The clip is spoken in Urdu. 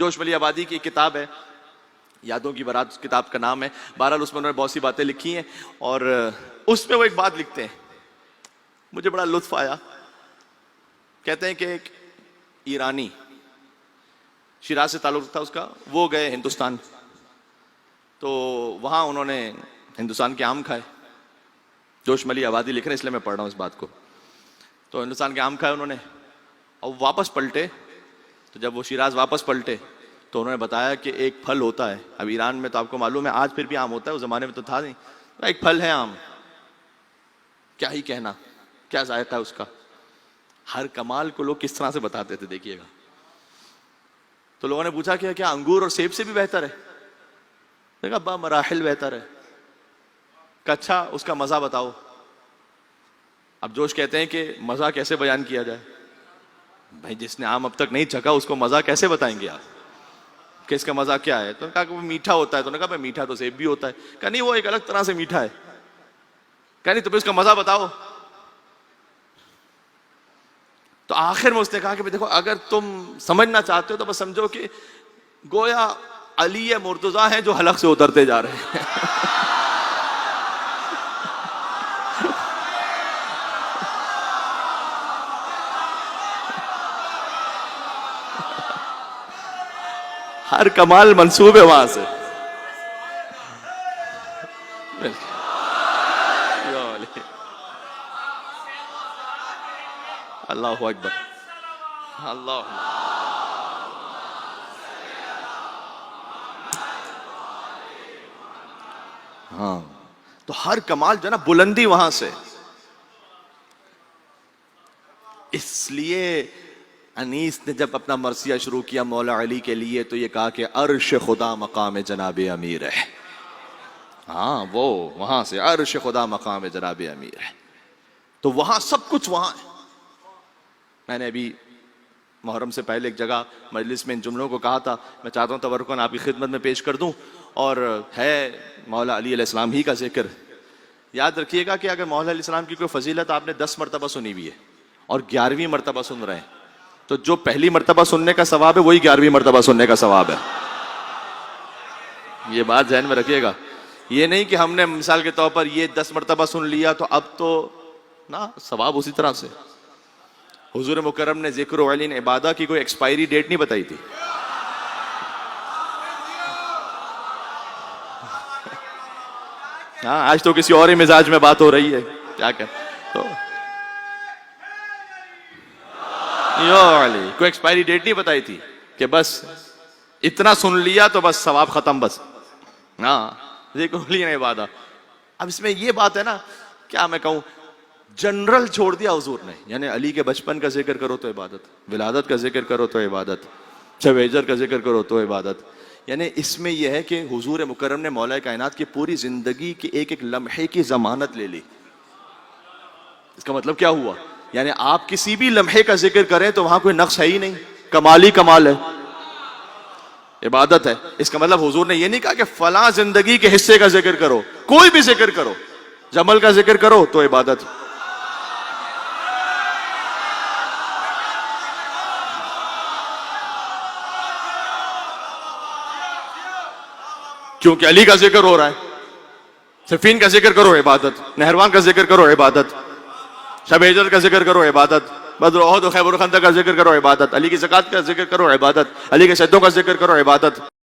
جوش ولی آبادی کی کتاب ہے، یادوں کی بارات کتاب کا نام ہے. بہرحال اس میں انہوں نے بہت سی باتیں لکھی ہیں، اور اس میں وہ ایک بات لکھتے ہیں، مجھے بڑا لطف آیا. کہتے ہیں کہ ایک ایرانی، شیراز سے تعلق تھا اس کا، وہ گئے ہندوستان، تو وہاں انہوں نے ہندوستان کے آم کھائے. جوش ملی آبادی لکھ رہے ہیں، اس لیے میں پڑھ رہا ہوں اس بات کو. تو ہندوستان کے آم کھائے انہوں نے، اور واپس پلٹے. تو جب وہ شیراز واپس پلٹے تو انہوں نے بتایا کہ ایک پھل ہوتا ہے، اب ایران میں تو آپ کو معلوم ہے آج پھر بھی آم ہوتا ہے، اس زمانے میں تو تھا نہیں. ایک پھل ہے آم، کیا ہی کہنا، کیا ذائقہ ہے اس کا. ہر کمال کو لوگ کس طرح سے بتاتے تھے دیکھیے گا. تو لوگوں نے پوچھا کہ کیا انگور اور سیب سے بھی بہتر ہے؟ دیکھا با مراحل بہتر ہے. کہ اچھا اس کا مزہ بتاؤ. اب جوش کہتے ہیں کہ مزہ کیسے بیان کیا جائے؟ بھائی جس نے آم اب تک نہیں چکھا اس کو مزہ کیسے بتائیں گے آپ کہ اس کا مزہ کیا ہے؟ تو کہا کہ وہ میٹھا ہوتا ہے. تو نے کہا بھائی میٹھا تو سیب بھی ہوتا ہے. کہا نہیں وہ ایک الگ طرح سے میٹھا ہے. کہا نہیں تو پھر اس کا مزہ بتاؤ. تو آخر میں اس نے کہا کہ دیکھو اگر تم سمجھنا چاہتے ہو تو بس سمجھو کہ گویا علی مرتضیٰ ہیں جو حلق سے اترتے جا رہے ہیں. ہر کمال منسوب ہے وہاں سے. اللہ اکبر، اللہ. ہاں تو ہر کمال جو ہے نا بلندی وہاں سے. اس لیے انیس نے جب اپنا مرثیہ شروع کیا مولا علی کے لیے تو یہ کہا کہ عرش خدا مقام جناب امیر ہے. ہاں وہ وہاں سے عرش خدا مقام جناب امیر ہے. تو وہاں سب کچھ وہاں ہے. میں نے ابھی محرم سے پہلے ایک جگہ مجلس میں ان جملوں کو کہا تھا، میں چاہتا ہوں تبرکن آپ کی خدمت میں پیش کر دوں. اور ہے مولا علی علیہ السلام ہی کا ذکر. یاد رکھیے گا کہ اگر مولا علیہ السلام کی کوئی فضیلت آپ نے 10 مرتبہ سنی ہوئی ہے اور 11ویں مرتبہ سن رہے ہیں، تو جو پہلی مرتبہ سننے کا ثواب ہے وہی 11ویں مرتبہ سننے کا ثواب ہے. یہ بات ذہن میں رکھیے گا. یہ نہیں کہ ہم نے مثال کے طور پر یہ 10 مرتبہ سن لیا تو اب تو نا ثواب اسی طرح سے. حضور مکرم نے ذکر و علین عبادہ کی کوئی ایکسپائری ڈیٹ نہیں بتائی تھی. ہاں آج تو کسی اور ہی مزاج میں بات ہو رہی ہے، کیا کہ تو کوئی ایکسپائری ڈیٹ نہیں بتائی تھی کہ بس اتنا سن لیا تو بس ثواب ختم. بس ہاں ذکر و علین عبادہ. اب اس میں یہ بات ہے نا، کیا میں کہوں، جنرل چھوڑ دیا حضور نے. یعنی علی کے بچپن کا ذکر کرو تو عبادت، ولادت کا ذکر کرو تو عبادت، شب ہجر کا ذکر کرو تو عبادت. یعنی اس میں یہ ہے کہ حضور مکرم نے مولا کائنات کی پوری زندگی کے ایک ایک لمحے کی ضمانت لے لی. اس کا مطلب کیا ہوا؟ یعنی آپ کسی بھی لمحے کا ذکر کریں تو وہاں کوئی نقص ہے ہی نہیں، کمال ہی کمال ہے، عبادت ہے. اس کا مطلب حضور نے یہ نہیں کہا کہ فلاں زندگی کے حصے کا ذکر کرو، کوئی بھی ذکر کرو، جمل کا ذکر کرو تو عبادت. کیونکہ علی کا ذکر ہو رہا ہے. صفین کا ذکر کرو عبادت، نہروان کا ذکر کرو عبادت، شب ہجر کا ذکر کرو عبادت، بدر احد و خیبر و خندق کا ذکر کرو عبادت، علی کی زکات کا ذکر کرو عبادت، علی کے سجدوں کا ذکر کرو عبادت.